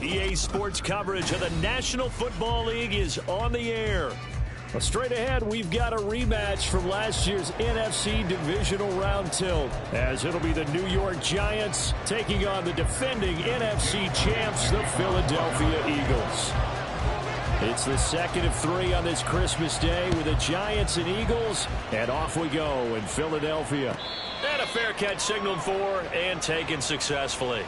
EA Sports coverage of the National Football League is on the air. Well, straight ahead, we've got a rematch from last year's NFC Divisional Round tilt, as it'll be the New York Giants taking on the defending NFC champs, the Philadelphia Eagles. It's the second of three on this Christmas Day with the Giants and Eagles, and off we go in Philadelphia. And a fair catch signaled for and taken successfully.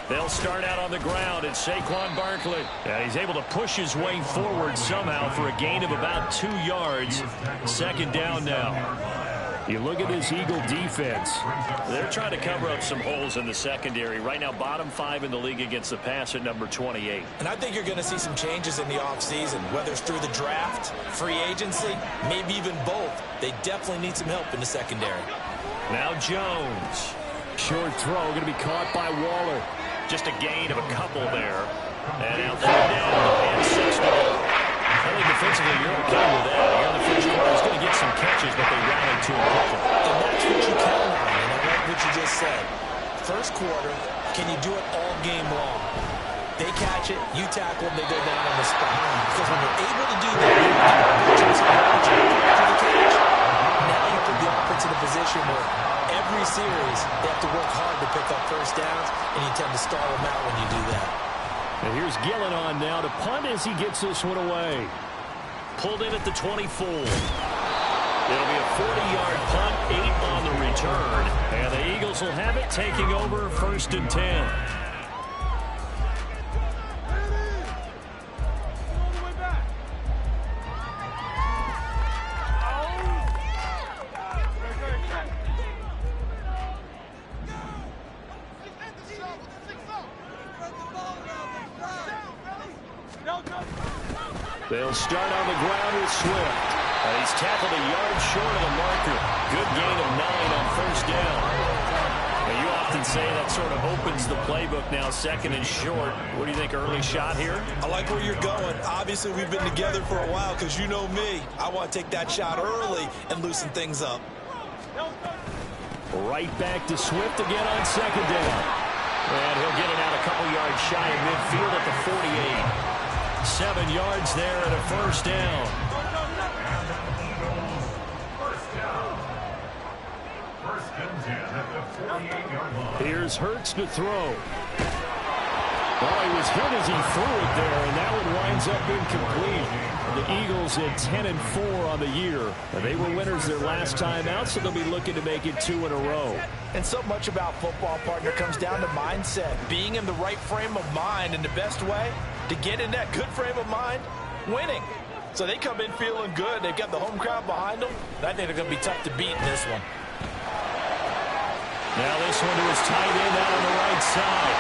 They'll start out on the ground. It's Saquon Barkley. And he's able to push his way forward somehow for a gain of about 2 yards. Second down now. You look at this Eagle defense. They're trying to cover up some holes in the secondary. Right now, bottom 5 in the league against the pass at number 28. And I think you're going to see some changes in the offseason, whether it's through the draft, free agency, maybe even both. They definitely need some help in the secondary. Now Jones. Short throw going to be caught by Waller. Just a gain of a couple there. And out there down. And 6 to go. I think defensively you're okay with that. Here in the first quarter, he's going to get some catches, but they rallied to him quickly. And that's what you count on. And I like what you just said. First quarter, can you do it all game long? They catch it, you tackle them, they go down on the spot. Because when you're able to do that, you're after the catch. Now you put the offense in a position where every series they have to work hard to pick up first downs, and you tend to stall them out when you do that. And here's Gillen on now to punt as he gets this one away. Pulled in at the 24. It'll be a 40-yard punt, 8 on the return. And the Eagles will have it, taking over 1st and 10. They'll start on the ground with Swift. He's tackled a yard short of the marker. Good gain of 9 on first down. Now, you often say that sort of opens the playbook now, 2nd and short. What do you think, early shot here? I like where you're going. Obviously, we've been together for a while because you know me. I want to take that shot early and loosen things up. Right back to Swift again on 2nd down. And he'll get it out a couple yards shy of midfield at the 48. 7 yards there and a first down. Here's Hurts to throw. Well, he was hit as he threw it there, and that one winds up incomplete. The Eagles at 10-4 on the year. They were winners their last time out, so they'll be looking to make it 2 in a row. And so much about football, partner, comes down to mindset. Being in the right frame of mind, and the best way to get in that good frame of mind, winning. So they come in feeling good. They've got the home crowd behind them. I think they're going to be tough to beat in this one. Now this one to his tight end out on the right side.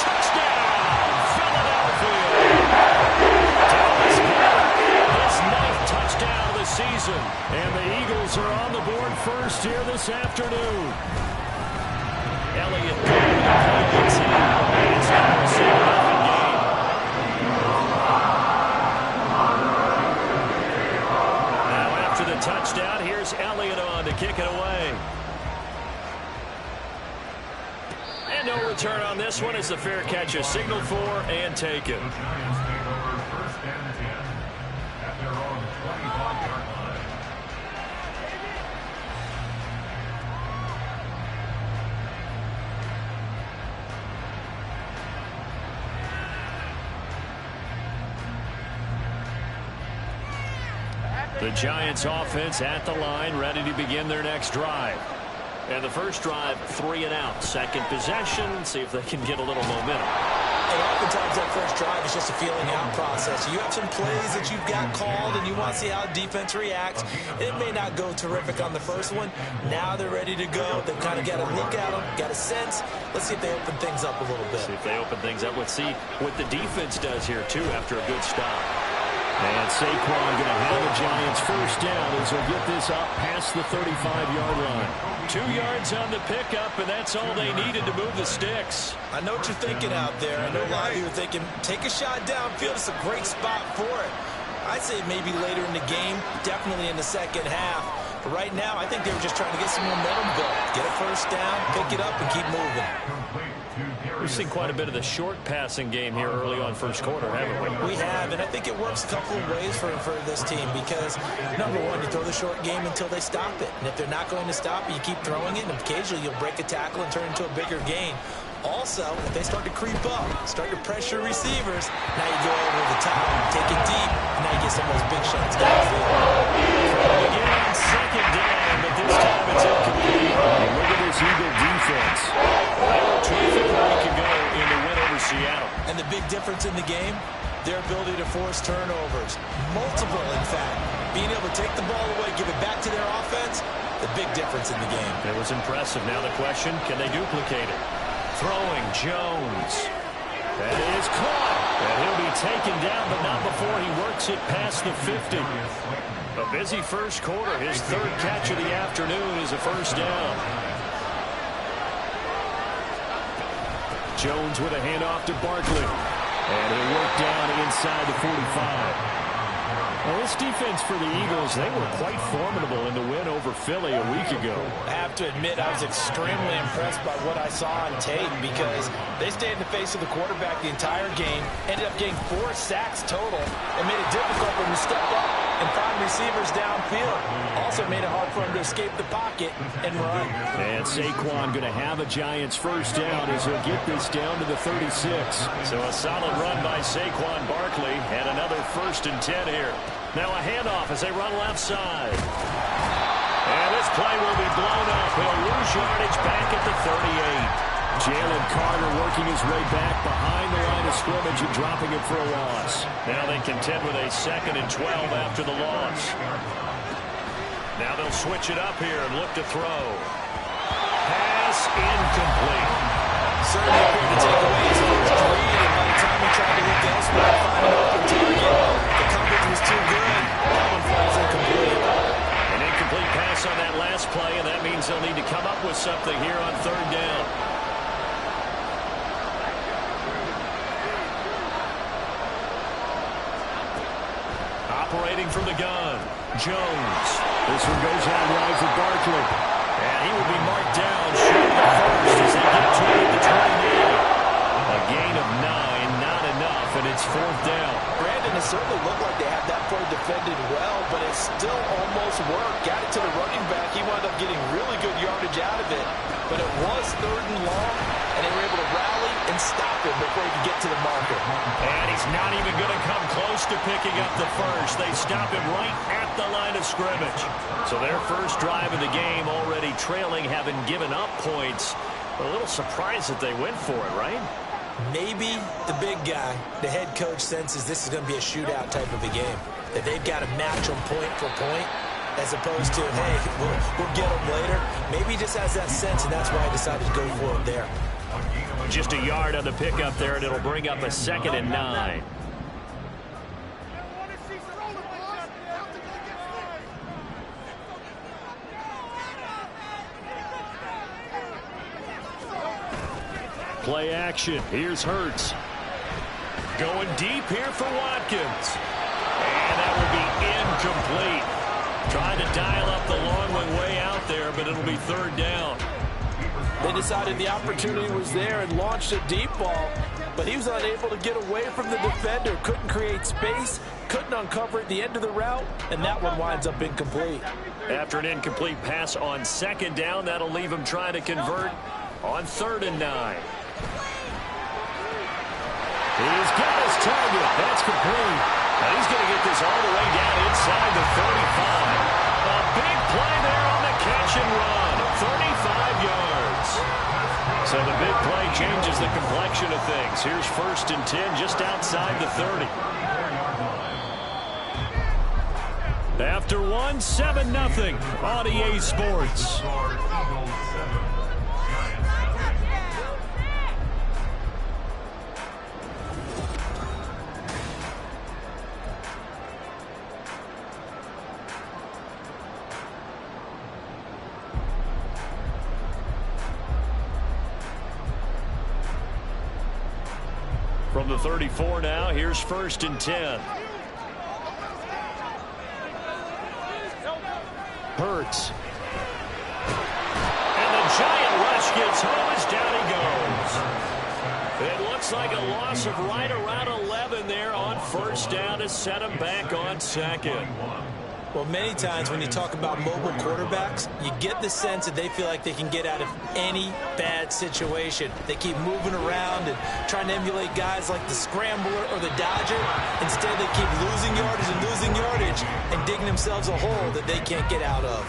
Touchdown, Philadelphia. Dallas Goedert, his 9th touchdown of the season. And the Eagles are on the board first here this afternoon. Elliott gets in. It's now a 7-0 game. Now after the touchdown, here's Elliott on to kick it away. And no return on this one as the fair catch is signaled for and taken. The Giants offense at the line, ready to begin their next drive. And the first drive, 3 and out. Second possession, see if they can get a little momentum. And oftentimes that first drive is just a feeling out process. You have some plays that you've got called and you want to see how the defense reacts. It may not go terrific on the first one. Now they're ready to go. They've kind of got to look at them, got a sense. Let's see if they open things up a little bit. See if they open things up. Let's see what the defense does here, too, after a good stop. And Saquon going to have the Giants first down as he'll get this up past the 35-yard line. 2 yards on the pickup, and that's all they needed to move the sticks. I know what you're thinking out there. I know a lot of you are thinking, take a shot downfield. It's a great spot for it. I'd say maybe later in the game, definitely in the second half. But right now, I think they were just trying to get some momentum built. Get a first down, pick it up, and keep moving. We've seen quite a bit of the short passing game here early on first quarter, haven't we? We have, and I think it works a couple of ways for this team because, number one, you throw the short game until they stop it. And if they're not going to stop it, you keep throwing it, and occasionally you'll break a tackle and turn it into a bigger gain. Also, if they start to creep up, start to pressure receivers, now you go over the top, take it deep, and now you get some of those big shots downfield. Again, second down, but this time it's incomplete. And look at this Eagle defense. They were terrific a week ago in the win over Seattle. And the big difference in the game, their ability to force turnovers. Multiple, in fact. Being able to take the ball away, give it back to their offense, the big difference in the game. It was impressive. Now the question, can they duplicate it? Throwing Jones. That is caught. And he'll be taken down, but not before he works it past the 50. A busy first quarter. His third catch of the afternoon is a first down. Jones with a handoff to Barkley. And he'll work down inside the 45. Well, this defense for the Eagles, they were quite formidable in the win over Philly a week ago. I have to admit, I was extremely impressed by what I saw on tape because they stayed in the face of the quarterback the entire game, ended up getting 4 sacks total, and made it difficult for him to step up and find receivers downfield. Also made it hard for him to escape the pocket and run. And Saquon going to have a Giants first down as he'll get this down to the 36. So a solid run by Saquon Barkley and another 1st and 10 here. Now a handoff as they run left side. And this play will be blown up. He'll lose yardage back at the 38. Jalen Carter working his way back behind the line of scrimmage and dropping it for a loss. Now they contend with a 2nd and 12 after the loss. Now they'll switch it up here and look to throw. Pass incomplete. Certainly appeared to take away his first read, and by the time he tried to look elsewhere to find an open target, the coverage was too good. That one falls incomplete. An incomplete pass on that last play, and that means they'll need to come up with something here on 3rd down. Operating from the gun, Jones. This one goes out wide for Barkley. And he will be marked down short of the first as they get to it at the 28. A gain of 9, not enough, and it's 4th down. Brandon, it certainly looked like they had that play defended well, but it still almost worked. Got it to the running back. He wound up getting really good yardage out of it. But it was 3rd and long, and they were able to rally and stop him before he could get to the marker. And he's not even going to come close to picking up the first. They stop him right at the line of scrimmage. So their first drive of the game already trailing, having given up points. A little surprised that they went for it, right? Maybe the big guy, the head coach, senses this is going to be a shootout type of a game. That they've got to match them point for point, as opposed to, hey, we'll get them later. Maybe he just has that sense, and that's why I decided to go for it there. Just a yard on the pickup there, and it'll bring up a 2nd and 9. Play action. Here's Hurts. Going deep here for Watkins. And that will be incomplete. Trying to dial up the long one way out there, but it'll be 3rd down. They decided the opportunity was there and launched a deep ball, but he was unable to get away from the defender. Couldn't create space, couldn't uncover at the end of the route, and that one winds up incomplete. After an incomplete pass on 2nd down, that'll leave him trying to convert on 3rd and 9. He's got his target. That's complete. And he's going to get this all the way down inside the 35. A big play there on the catch and run. 35 yards. So the big play changes the complexion of things. Here's 1st and 10 just outside the 30. After one, 7-0 on EA Sports. From the 34 now, here's 1st and 10. Hurts. And the giant rush gets home as down he goes. It looks like a loss of right around 11 there on 1st down to set him back on 2nd. Well, many times when you talk about mobile quarterbacks, you get the sense that they feel like they can get out of any bad situation. They keep moving around and trying to emulate guys like the Scrambler or the Dodger. Instead, they keep losing yardage and digging themselves a hole that they can't get out of.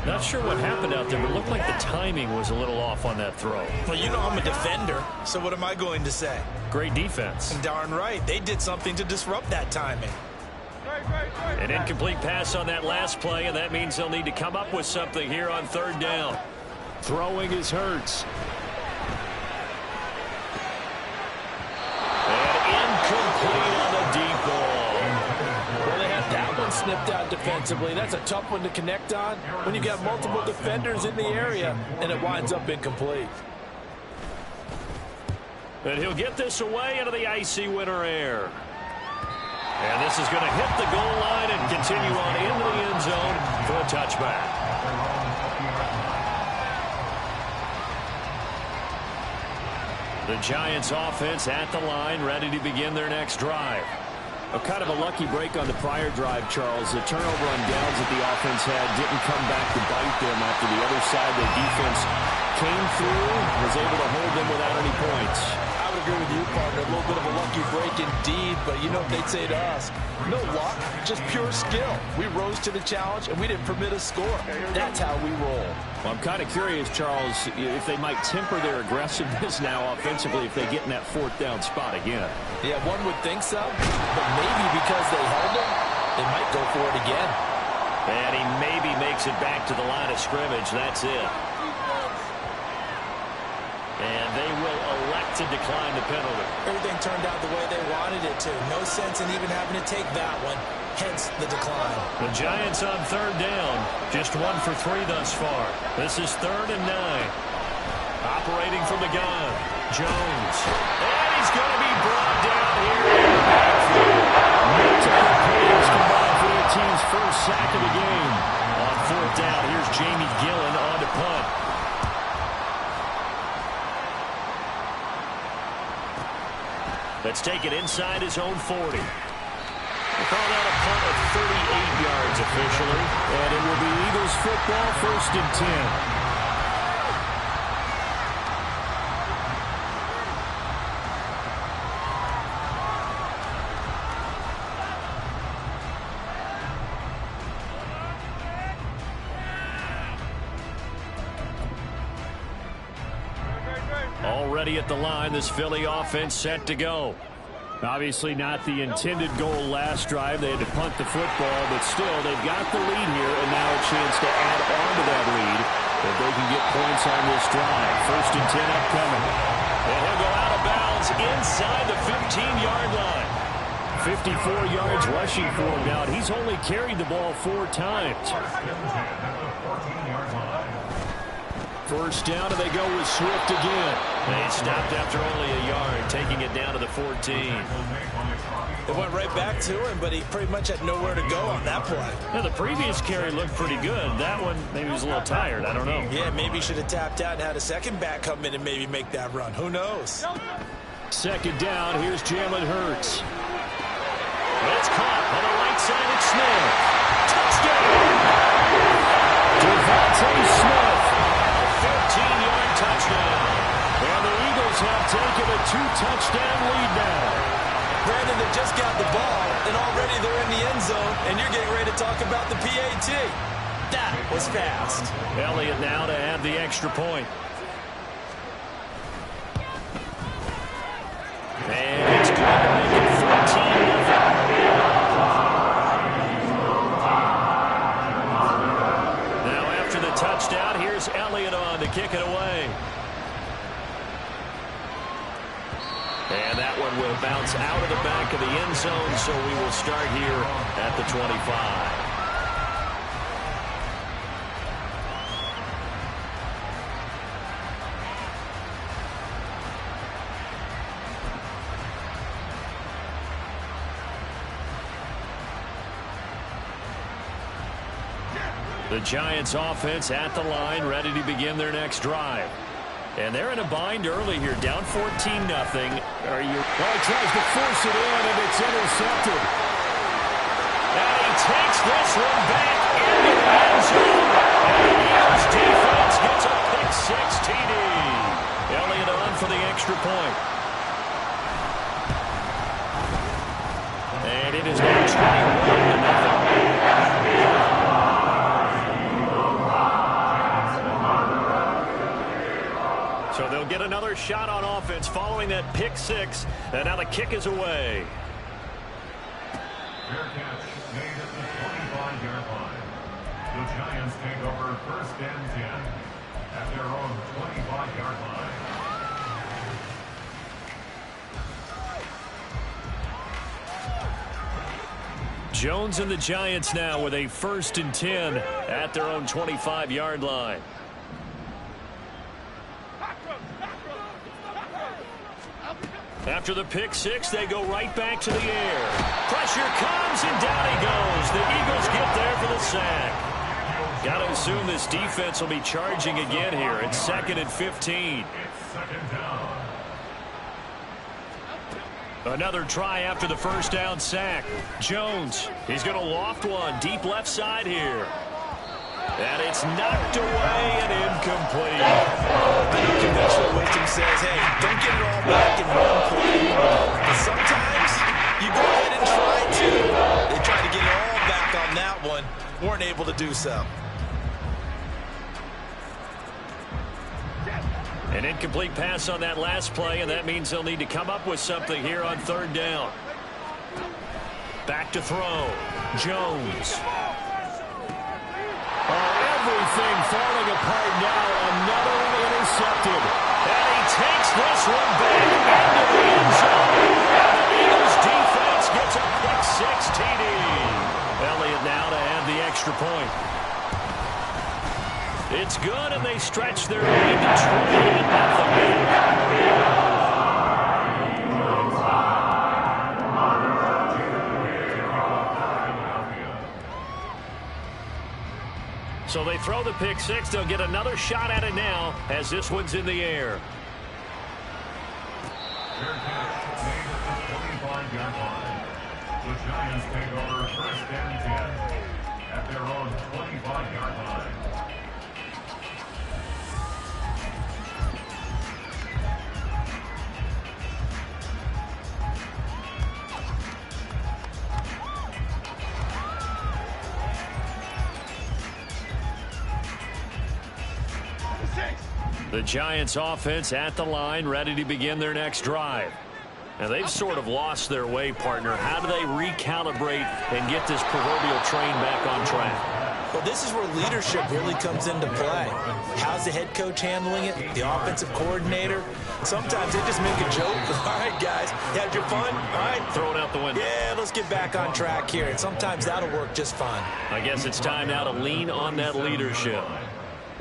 Not sure what happened out there, but it looked like the timing was a little off on that throw. Well, you know I'm a defender, so what am I going to say? Great defense. Darn right. They did something to disrupt that timing. An incomplete pass on that last play, and that means they'll need to come up with something here on 3rd down. Throwing is Hurts. And incomplete on the deep ball. Well, they had that one snipped out defensively. That's a tough one to connect on when you've got multiple defenders in the area, and it winds up incomplete. And he'll get this away into the icy winter air. And this is going to hit the goal line and continue on into the end zone for a touchback. The Giants offense at the line, ready to begin their next drive. Kind of a lucky break on the prior drive, Charles. The turnover on downs that the offense had didn't come back to bite them after the other side. The defense came through, was able to hold them without any points. I would agree with you, partner. A little bit of a lucky break indeed, but you know what they'd say to us? No luck, just pure skill. We rose to the challenge, and we didn't permit a score. That's how we roll. Well, I'm kind of curious, Charles, if they might temper their aggressiveness now offensively if they get in that 4th down spot again. Yeah, one would think so, but maybe because they held them, they might go for it again. And he maybe makes it back to the line of scrimmage. That's it. And they will elect to decline the penalty. Everything turned out the way they wanted it to. No sense in even having to take that one. Hence the decline. The Giants on 3rd down. Just 1 for 3 thus far. This is 3rd and 9. Operating from the gun. Jones. And he's going to be brought down here in the backfield. Multiple plays combined for their team's first sack of the game. On 4th down, here's Jamie Gillen on to punt. Let's take it inside his own 40. We'll call that a punt of 38 yards officially. And it will be Eagles football, 1st and 10. Already at the line, this Philly offense set to go. Obviously not the intended goal last drive. They had to punt the football, but still, they've got the lead here, and now a chance to add on to that lead if they can get points on this drive. 1st and 10 upcoming. And he'll go out of bounds inside the 15-yard line. 54 yards rushing for him now. He's only carried the ball 4 times. 1st down, and they go with Swift again. They stopped after only a yard, taking it down to the 14. It went right back to him, but he pretty much had nowhere to go on that play. Now, the previous carry looked pretty good. That one, maybe he was a little tired. I don't know. Yeah, maybe he should have tapped out and had a second back come in and maybe make that run. Who knows? 2nd down, here's Jalen Hurts. It's caught on the right side of Smith. Touchdown! Devontae Smith. 15-yard touchdown. And the Eagles have taken a 2-touchdown lead now. Brandon, they just got the ball, and already they're in the end zone, and you're getting ready to talk about the PAT. That was fast. Elliott now to add the extra point. And it's good to make it 14-0. Now after the touchdown, here's Elliott on to kick it away. And that one will bounce out of the back of the end zone, so we will start here at the 25. The Giants offense at the line, ready to begin their next drive. And they're in a bind early here, down 14-0. Well, he tries to force it in, and it's intercepted. And he takes this one back into the end zone. And the Eagles defense gets a pick-six TD. Elliott on for the extra point. And it is now 21-0. So they'll get another shot on offense following that pick-six, and now the kick is away. Fair catch made at the 25-yard line. The Giants take over first and 10 at their own 25-yard line. Jones and the Giants now with a first and 10 at their own 25-yard line. After the pick-six, they go right back to the air. Pressure comes, and down he goes. The Eagles get there for the sack. Got to assume this defense will be charging again here. It's second and 15. Another try after the first down sack. Jones, he's going to loft one deep left side here. And it's knocked away and incomplete. I know conventional wisdom says, hey, don't get it all back in one play. But sometimes you go ahead and try to. They tried to get it all back on that one. Weren't able to do so. An incomplete pass on that last play, and that means they'll need to come up with something here on third down. Back to throw. Jones. Everything falling apart now. Another one intercepted. And he takes this one back into the end zone. And the Eagles defense gets a pick-six TD. Elliott now to add the extra point. It's good, and they stretch their lead to 20-0. So they throw the pick-six. They'll get another shot at it now as this one's in the air. Fair catch made at the 25-yard line. The Giants take over first and 10 at their own 25-yard line. The Giants offense at the line, ready to begin their next drive. Now, they've sort of lost their way, partner. How do they recalibrate and get this proverbial train back on track? Well, this is where leadership really comes into play. How's the head coach handling it? The offensive coordinator? Sometimes they just make a joke. All right, guys, you had your fun? All right. Throw it out the window. Yeah, let's get back on track here. And sometimes that'll work just fine. I guess it's time now to lean on that leadership.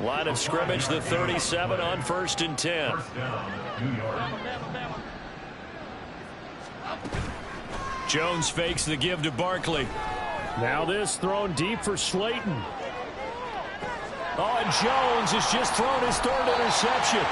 Line of scrimmage, the 37 on first and 10. First down, New York. Jones fakes the give to Barkley. Now this thrown deep for Slayton. Oh, and Jones has just thrown his third interception.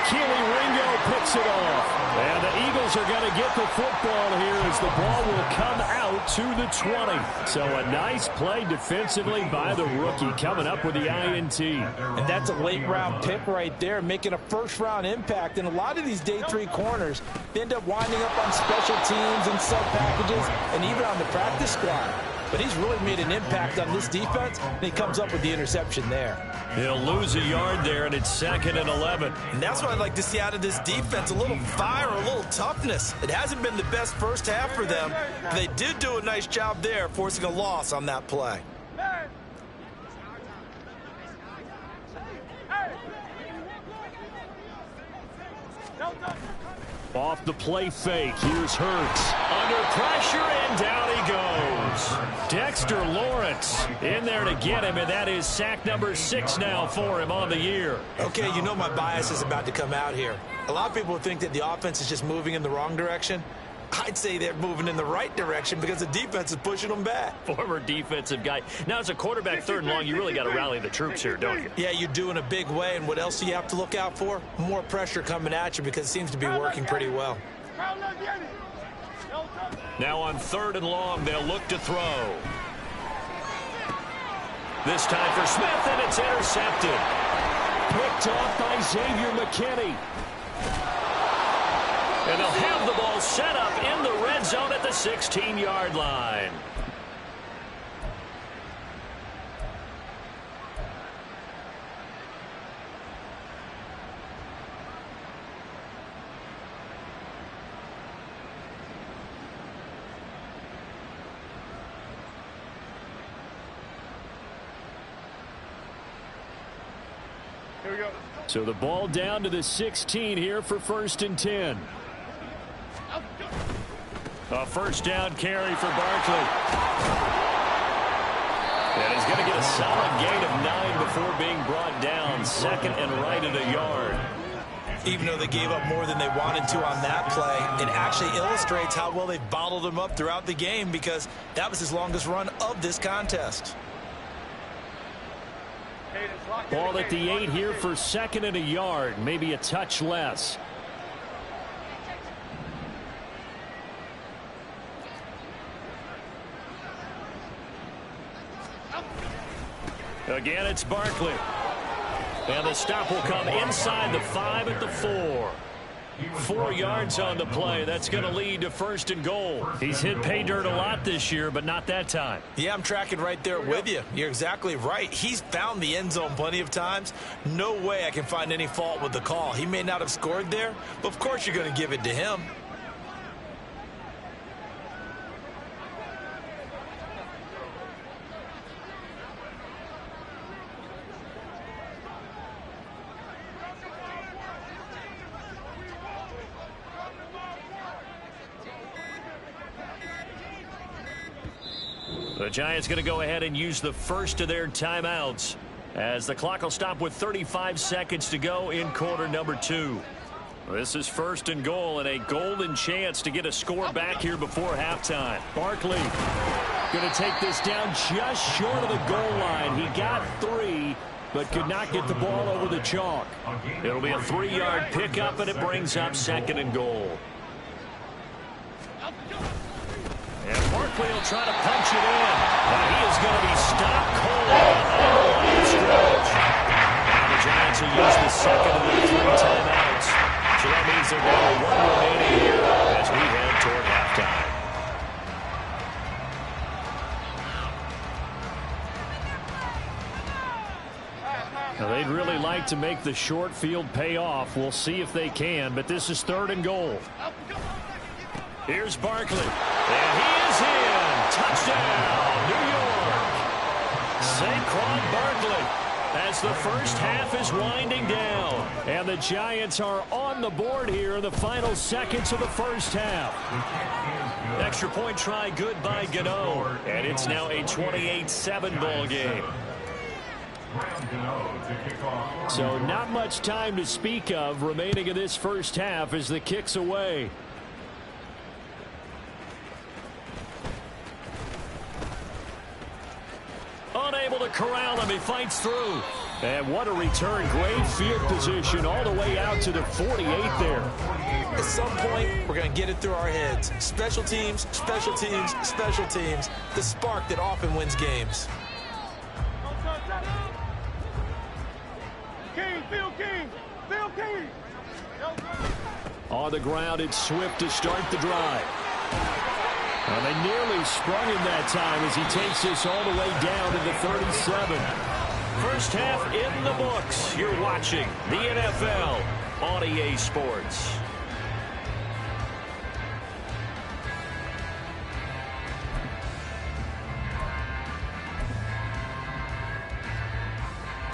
Keely Ringo picks it off. And the Eagles are going to get the football here as the ball will come out to the 20. So a nice play defensively by the rookie coming up with the INT. And that's a late-round pick right there, making a first-round impact. And a lot of these day 3 corners, they end up winding up on special teams and sub-packages and even on the practice squad. But he's really made an impact on this defense, and he comes up with the interception there. He'll lose a yard there, and it's 2nd and 11. And that's what I'd like to see out of this defense, a little fire, a little toughness. It hasn't been the best first half for them. They did do a nice job there, forcing a loss on that play. Off the play fake, here's Hurts. Under pressure, and down he goes. Dexter Lawrence in there to get him, and that is sack number 6 now for him on the year. Okay, you know my bias is about to come out here. A lot of people think that the offense is just moving in the wrong direction. I'd say they're moving in the right direction because the defense is pushing them back. Former defensive guy. Now, as a quarterback 3rd and long, you really got to rally the troops here, don't you? Yeah, you do in a big way. And what else do you have to look out for? More pressure coming at you because it seems to be working pretty well. Now on 3rd and long, they'll look to throw. This time for Smith, and it's intercepted. Picked off by Xavier McKinney. And they'll have the ball set up in the red zone at the 16-yard line. Here we go. So the ball down to the 16 here for 1st and 10. A first down carry for Barkley. And he's going to get a solid gain of 9 before being brought down. 2nd and right at a yard. Even though they gave up more than they wanted to on that play, it actually illustrates how well they've bottled him up throughout the game because that was his longest run of this contest. Ball at the 8 here for 2nd and a yard. Maybe a touch less. Again, it's Barkley. And the stop will come inside the 5 at the 4. 4 yards on the play. That's going to lead to 1st and goal. He's hit pay dirt a lot this year, but not that time. Yeah, I'm tracking right there with you. You're exactly right. He's found the end zone plenty of times. No way I can find any fault with the call. He may not have scored there, but of course you're going to give it to him. The Giants going to go ahead and use the first of their timeouts as the clock will stop with 35 seconds to go in quarter number 2. This is 1st and goal and a golden chance to get a score back here before halftime. Barkley going to take this down just short of the goal line. He got 3, but could not get the ball over the chalk. It'll be a 3-yard pickup, and it brings up 2nd and goal. And Barkley will try to punch it in. But he is going to be stopped cold on the line of scrimmage. Now the Giants will use the 2nd of their 3 timeouts. So that means they're down to 1 remaining here as we head toward halftime. Now they'd really like to make the short field pay off. We'll see if they can, but this is 3rd and goal. Here's Barkley, and he is in. Touchdown, New York. Saquon Barkley as the first half is winding down. And the Giants are on the board here in the final seconds of the first half. Extra point try good by Gano. And it's now a 28-7 ball game. So not much time to speak of remaining in this first half as the kick's away. Unable to corral him. He fights through. And what a return. Great field position all the way out to the 48 there. At some point, we're going to get it through our heads. Special teams, special teams, special teams. The spark that often wins games. King, Phil King, Phil King. On the ground, it's Swift to start the drive. And they nearly sprung him that time as he takes this all the way down to the 37. First half in the books. You're watching the NFL on EA Sports.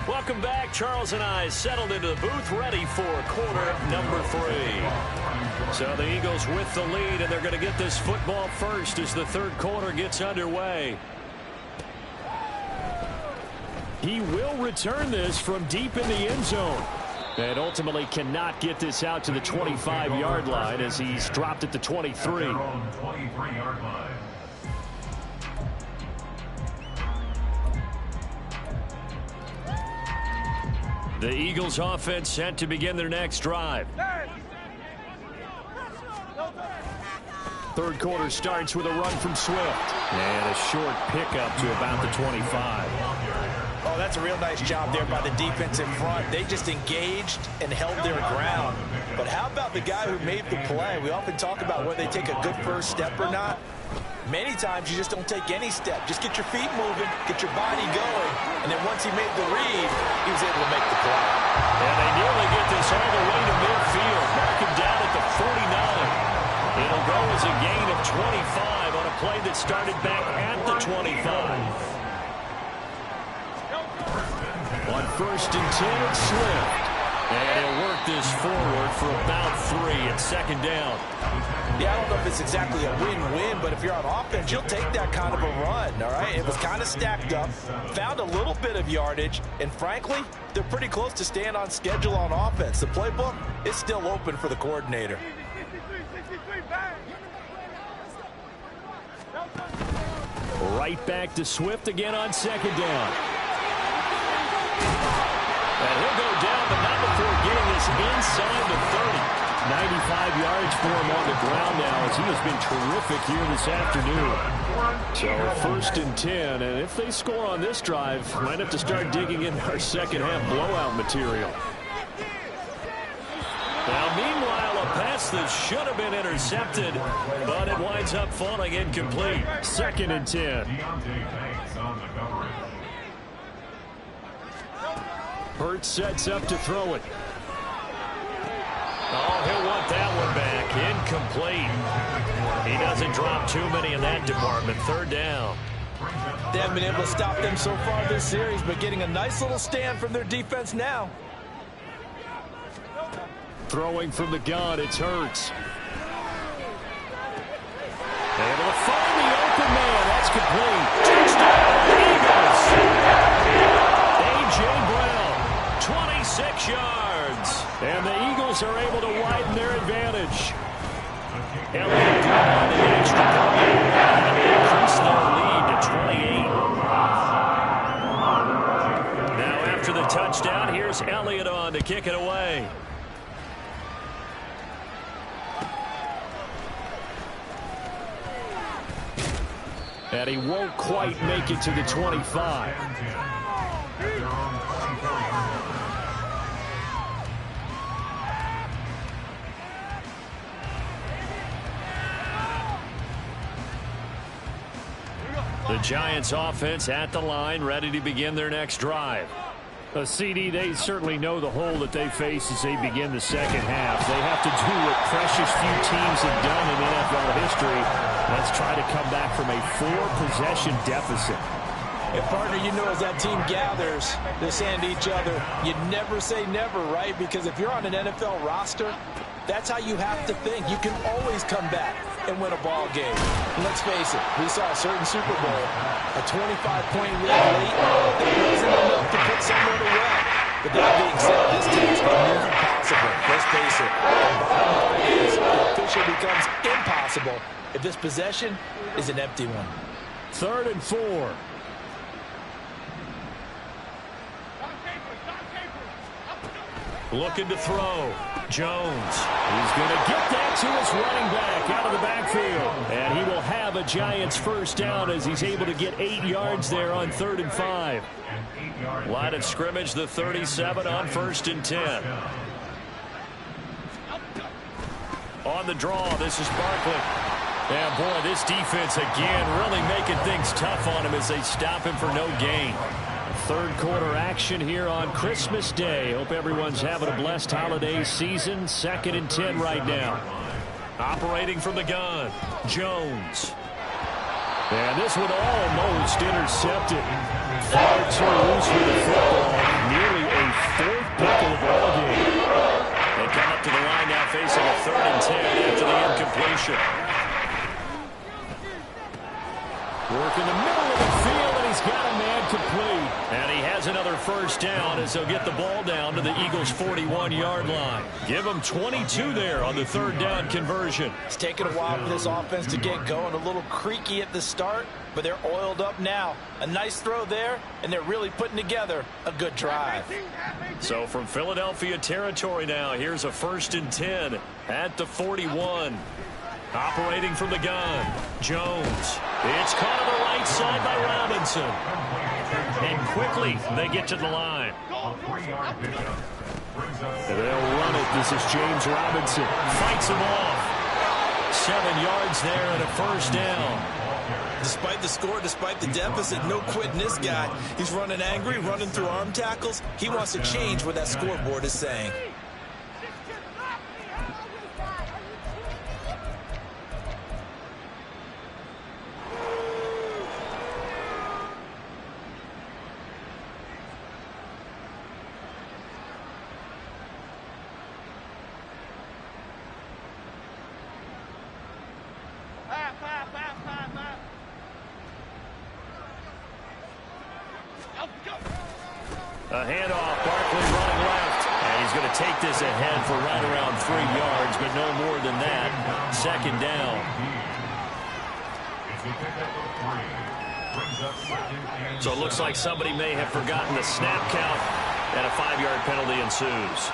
Welcome back. Charles and I settled into the booth, ready for quarter number 3. So the Eagles with the lead, and they're going to get this football first as the third quarter gets underway. He will return this from deep in the end zone. And ultimately cannot get this out to the 25-yard line as he's dropped at the 23. The Eagles offense set to begin their next drive. Third quarter starts with a run from Swift. And a short pickup to about the 25. Oh, that's a real nice job there by the defense in front. They just engaged and held their ground. But how about the guy who made the play? We often talk about whether they take a good first step or not. Many times you just don't take any step. Just get your feet moving, get your body going. And then once he made the read, he was able to make the play. And they nearly get this all the way to midfield. Mark him down at the 49. It'll go as a gain of 25 on a play that started back at the 25. On first and 10, it's Swift. And he'll work this forward for about 3 at second down. Yeah, I don't know if it's exactly a win-win, but if you're on offense, you'll take that kind of a run, all right? It was kind of stacked up, found a little bit of yardage, and frankly, they're pretty close to staying on schedule on offense. The playbook is still open for the coordinator. Right back to Swift again on second down. And he'll go down, but not before getting this inside the 30. 95 yards for him on the ground now as he has been terrific here this afternoon. So first and 10, and if they score on this drive, might have to start digging in our second half blowout material. Now, meanwhile, a pass that should have been intercepted, but it winds up falling incomplete. Second and 10. Hurts sets up to throw it. Oh, he'll want that one back. Incomplete. He doesn't drop too many in that department. Third down. They haven't been able to stop them so far this series, but getting a nice little stand from their defense now. Throwing from the gun, it's Hurts. Able to find the open man. That's complete. Touchdown, Eagles. A.J. Brown, 26 yards. And the Eagles are able to widen their advantage. Elliott on the extra point. And they increase their lead to 28. Now after the touchdown, here's Elliott on to kick it away. And he won't quite make it to the 25. The Giants offense at the line, ready to begin their next drive. CD, they certainly know the hole that they face as they begin the second half. They have to do what precious few teams have done in NFL history. Let's try to come back from a 4-possession deficit. And partner, you know, as that team gathers, they're saying to each other, you never say never, right? Because if you're on an NFL roster, that's how you have to think. You can always come back and win a ball game. And let's face it, we saw a certain Super Bowl, a 25-point lead late. That wasn't enough to put someone away. But that being said, this task is nearly impossible. Let's face it. The bottom line is it officially becomes impossible if this possession is an empty one. 3rd and 4. Looking to throw. Jones. He's going to get that to his running back out of the backfield. And he will have a Giants first down as he's able to get 8 yards there on 3rd and 5. Line of scrimmage, the 37 on 1st and 10. On the draw, this is Barkley. And boy, this defense again really making things tough on him as they stop him for no gain. 3rd quarter action here on Christmas Day. Hope everyone's having a blessed holiday season. 2nd and 10 right now. Operating from the gun, Jones. And this one almost intercepted. Far too loose with the football. Nearly a 4th pick of the ball game. They come up to the line now facing a 3rd and 10 after the incompletion. Work in the middle of the field, and he's got a man complete. And he has another first down as they'll get the ball down to the Eagles' 41-yard line. Give them 22 there on the 3rd down conversion. It's taken a while for this offense to get going. A little creaky at the start, but they're oiled up now. A nice throw there, and they're really putting together a good drive. So from Philadelphia territory now, here's a 1st and 10 at the 41. Operating from the gun, Jones. It's caught on the right side by Robinson. And quickly, they get to the line. And they'll run it. This is James Robinson. Fights him off. 7 yards there and a first down. Despite the score, despite the deficit, no quitting this guy. He's running angry, running through arm tackles. He wants to change what that scoreboard is saying. A handoff, Barkley running left. And he's going to take this ahead for right around 3 yards, but no more than that. 2nd down. So it looks like somebody may have forgotten the snap count, and a 5-yard penalty ensues.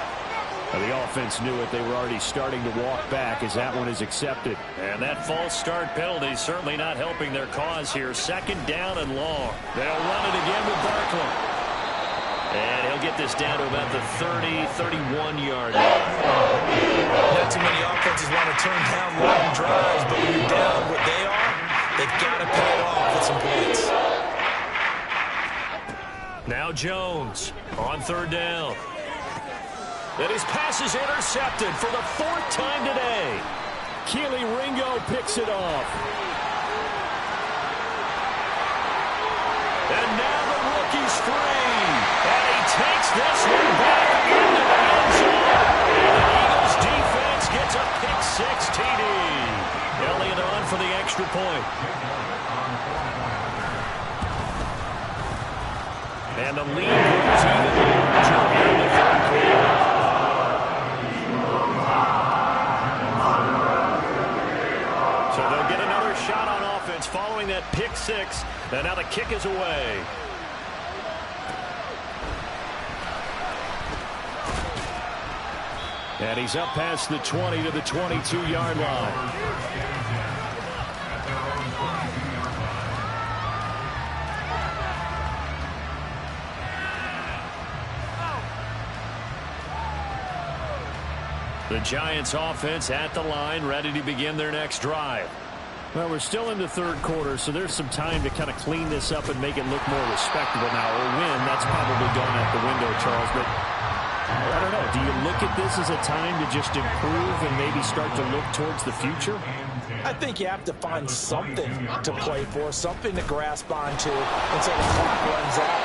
The offense knew it. They were already starting to walk back as that one is accepted. And that false start penalty certainly not helping their cause here. 2nd down and long. They'll run it again with Barkley. And he'll get this down to about the 30, 31-yard line. Not too many offenses want to turn down long drives, but when you're down what they are, they've got to pay it off with some points. Now Jones on 3rd down. And his pass is intercepted for the 4th time today. Keely Ringo picks it off. And now the rookie's free. And he takes this one back into the end zone. And the Eagles defense gets a pick-6 TD. Elliott on for the extra point. And the lead grows even larger in the 3rd quarter. So they'll get another shot on offense following that pick-6. And now the kick is away. And he's up past the 20 to the 22-yard line. The Giants offense at the line, ready to begin their next drive. Well, we're still in the 3rd quarter, so there's some time to kind of clean this up and make it look more respectable now. A win, that's probably gone out the window, Charles, but I don't know. Do you look at this as a time to just improve and maybe start to look towards the future? I think you have to find something to play for, something to grasp onto until the clock runs out.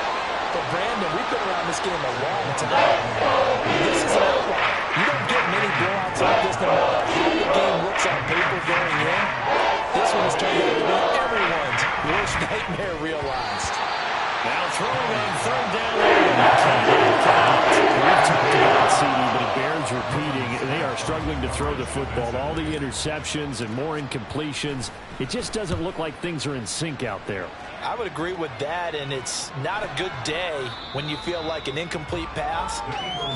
But, Brandon, we've been around this game a long time. This is an outlier. You don't get many blowouts like this no matter how the game looks on paper going in. This one has turned out to be everyone's worst nightmare realized. Now throwing on 3rd down. We've talked about CD, but it bears repeating. They are struggling to throw the football. All the interceptions and more incompletions. It just doesn't look like things are in sync out there. I would agree with that, and it's not a good day when you feel like an incomplete pass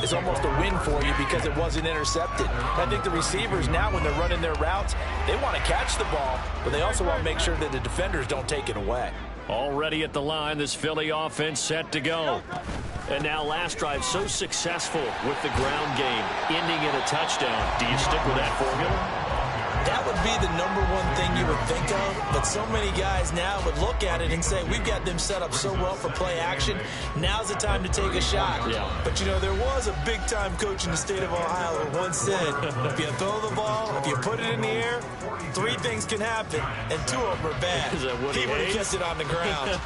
is almost a win for you because it wasn't intercepted. I think the receivers now, when they're running their routes, they want to catch the ball, but they also want to make sure that the defenders don't take it away. Already at the line, this Philly offense set to go. And now last drive so successful with the ground game, ending in a touchdown. Do you stick with that formula? That would be the #1 thing you would think of, but so many guys now would look at it and say, we've got them set up so well for play action. Now's the time to take a shot. Yeah. But, you know, there was a big-time coach in the state of Ohio who once said, if you throw the ball, if you put it in the air, 3 things can happen, and 2 of them are bad. Is that what he would have kept it on the ground.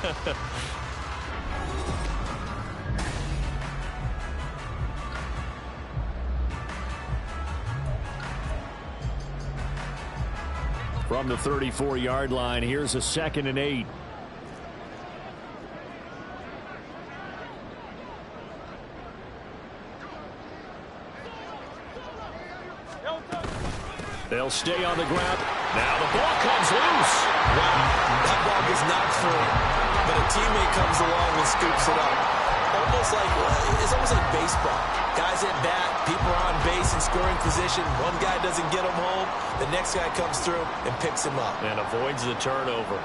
From the 34-yard line, here's a 2nd and 8. They'll stay on the ground. Now the ball comes loose. Wow, that ball was not free, but a teammate comes along and scoops it up. It's almost like baseball. Guys at bat, people are on base in scoring position. One guy doesn't get him home. The next guy comes through and picks him up. And avoids the turnover.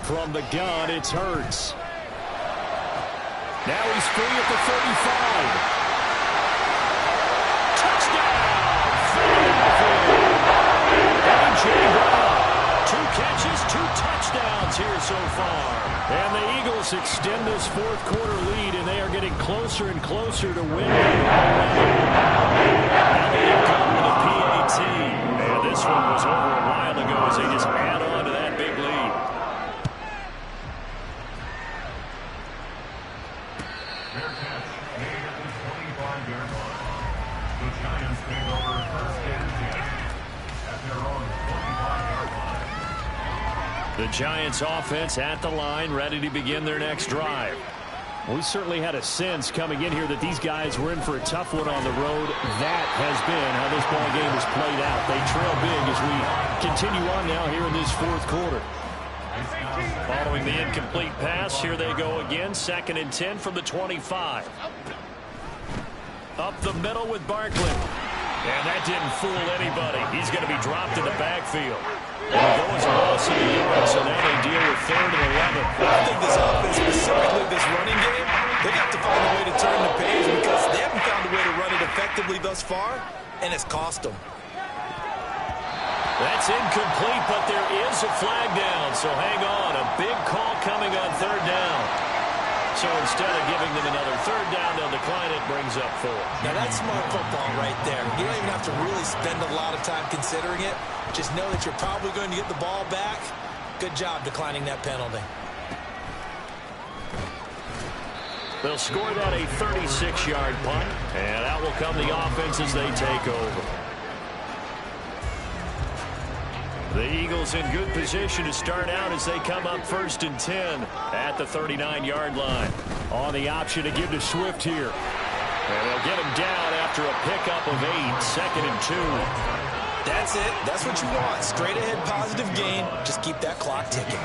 From the gun, it's Hurts. Now he's free at the 35. Touchdown! A.J. Brown. 2 catches, 2 touchdowns here so far. And the Eagles extend this 4th quarter lead, and they are getting closer and closer to winning. Now they have come to the PAT. And this one was over a while ago as they just add on to that big lead. Fair catch made at the 25-yard line. The Giants take over 1st and 10 at their own 25-yard line. The Giants offense at the line, ready to begin their next drive. We certainly had a sense coming in here that these guys were in for a tough one on the road. That has been how this ball game has played out. They trail big as we continue on now here in this 4th quarter. Following the incomplete pass, here they go again. 2nd and 10 from the 25. Up the middle with Barkley. And that didn't fool anybody. He's going to be dropped in the backfield. And it goes a loss of the yard, so now they deal with 3rd and 11. I think this offense, specifically this running game, they got to find a way to turn the page because they haven't found a way to run it effectively thus far, and it's cost them. That's incomplete, but there is a flag down, so hang on. A big call coming on 3rd down. So instead of giving them another 3rd down, they'll decline it, brings up 4. Now that's smart football right there. You don't even have to really spend a lot of time considering it. Just know that you're probably going to get the ball back. Good job declining that penalty. They'll score that a 36-yard punt, and out will come the offense as they take over. The Eagles in good position to start out as they come up 1st and 10 at the 39-yard line. On the option to give to Swift here. And they'll get him down after a pickup of 8, 2nd and 2. That's it. That's what you want. Straight ahead positive gain. Just keep that clock ticking.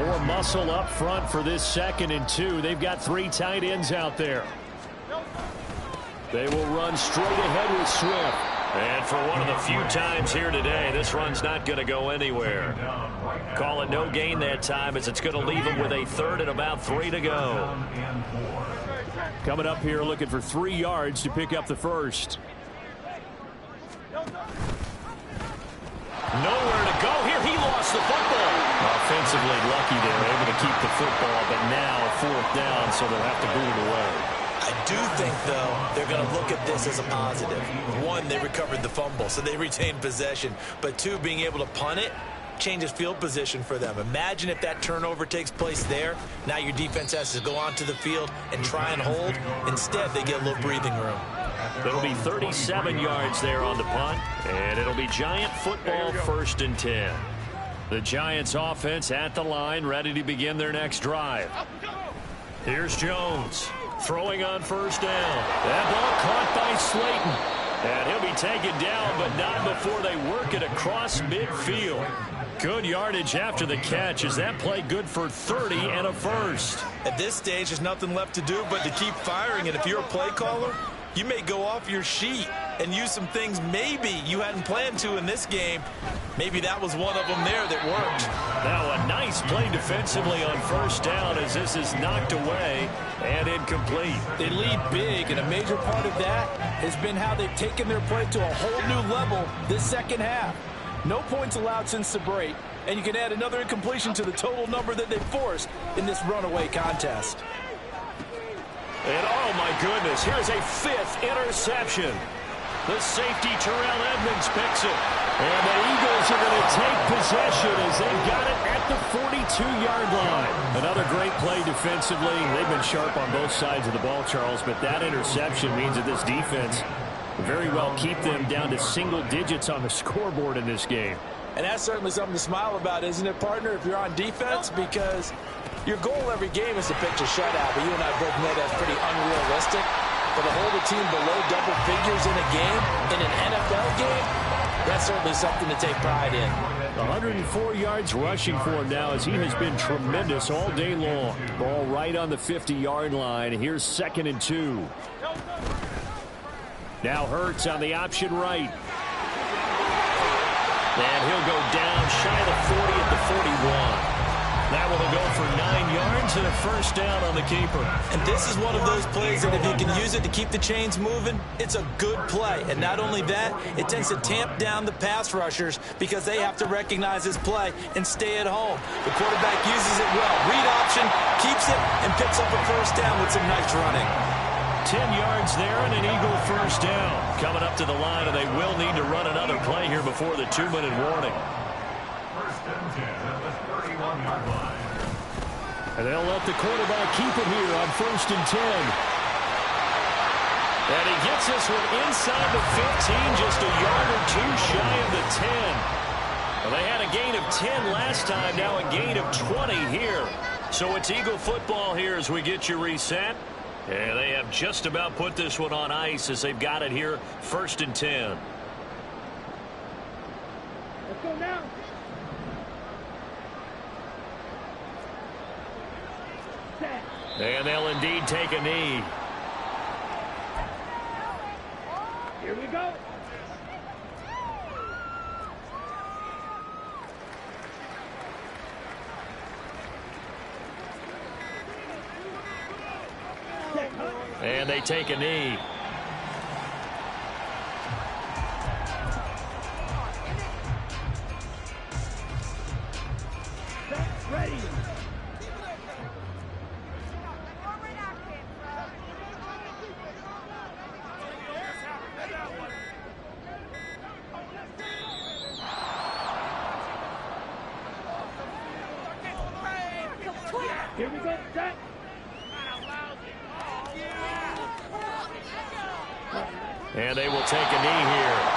More muscle up front for this 2nd and 2. They've got 3 tight ends out there. They will run straight ahead with Swift. And for one of the few times here today, this run's not going to go anywhere. Call it no gain that time as it's going to leave them with a 3rd and about 3 to go. Coming up here looking for 3 yards to pick up the 1st. Nowhere to go here. He lost the football. Offensively lucky they were able to keep the football, but now 4th down, so they'll have to boot it away. I do think, though, they're going to look at this as a positive. 1, they recovered the fumble, so they retained possession. But 2, being able to punt it changes field position for them. Imagine if that turnover takes place there. Now your defense has to go onto the field and try and hold. Instead, they get a little breathing room. It'll be 37 yards there on the punt, and it'll be Giant football 1st and 10. The Giants offense at the line, ready to begin their next drive. Here's Jones. Throwing on first down. That ball caught by Slayton. And he'll be taken down, but not before they work it across midfield. Good yardage after the catch. Is that play good for 30 and a first? At this stage, there's nothing left to do but to keep firing. And if you're a play caller, you may go off your sheet and use some things maybe you hadn't planned to in this game. Maybe that was one of them there that worked. Now a nice play defensively on first down as this is knocked away and incomplete. They lead big, and a major part of that has been how they've taken their play to a whole new level this second half. No points allowed since the break, and you can add another incompletion to the total number that they've forced in this runaway contest. And oh my goodness, here's a 5th interception. The safety Terrell Edmonds picks it. And the Eagles are going to take possession as they've got it at the 42-yard line. Another great play defensively. They've been sharp on both sides of the ball, Charles, but that interception means that this defense very well keep them down to single digits on the scoreboard in this game. And that's certainly something to smile about, isn't it, partner, if you're on defense? Because your goal every game is to pitch a shutout, but you and I both know that's pretty unrealistic. But to hold a team below double figures in a game, in an NFL game, that's certainly something to take pride in. 104 yards rushing for him now as he has been tremendous all day long. Ball right on the 50-yard line. Here's 2nd and 2. Now Hurts on the option right. And he'll go down shy of the 40 at the 41. That will go for 9 yards and a first down on the keeper. And this is one of those plays that if you can use it to keep the chains moving, it's a good play. And not only that, it tends to tamp down the pass rushers because they have to recognize this play and stay at home. The quarterback uses it well. Read option, keeps it, and picks up a first down with some nice running. 10 yards there and an Eagle first down. Coming up to the line, and they will need to run another play here before the 2-minute warning. First and 10 at the 31-yard line. And they'll let the quarterback keep it here on 1st and 10. And he gets this one inside the 15, just a yard or two shy of the 10. Well, they had a gain of 10 last time, now a gain of 20 here. So it's Eagle football here as we get you reset. And they have just about put this one on ice as they've got it here, 1st and 10. Let's go now. And they'll indeed take a knee. Here we go. And they take a knee. Ready. Here we go. Set. And they will take a knee here.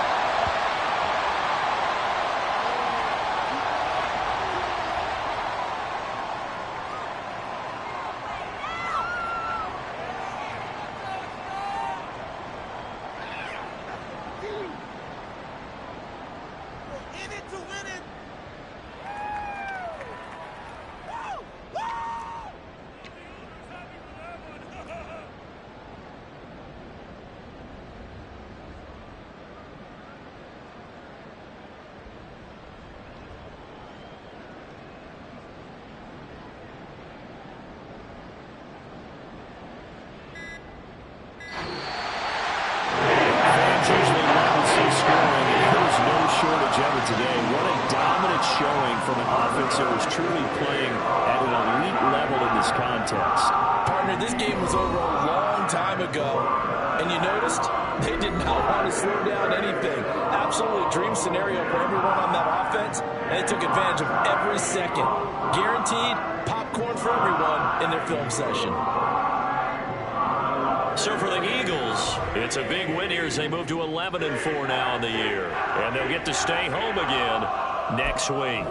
Today. What a dominant showing from an offense that was truly playing at an elite level in this contest. Partner, this game was over a long time ago, and you noticed they did not want to slow down anything. Absolutely a dream scenario for everyone on that offense, and they took advantage of every second. Guaranteed popcorn for everyone in their film session. So for the Eagles, it's a big win here as they move to 11-4 now in the year. And they'll get to stay home again next week.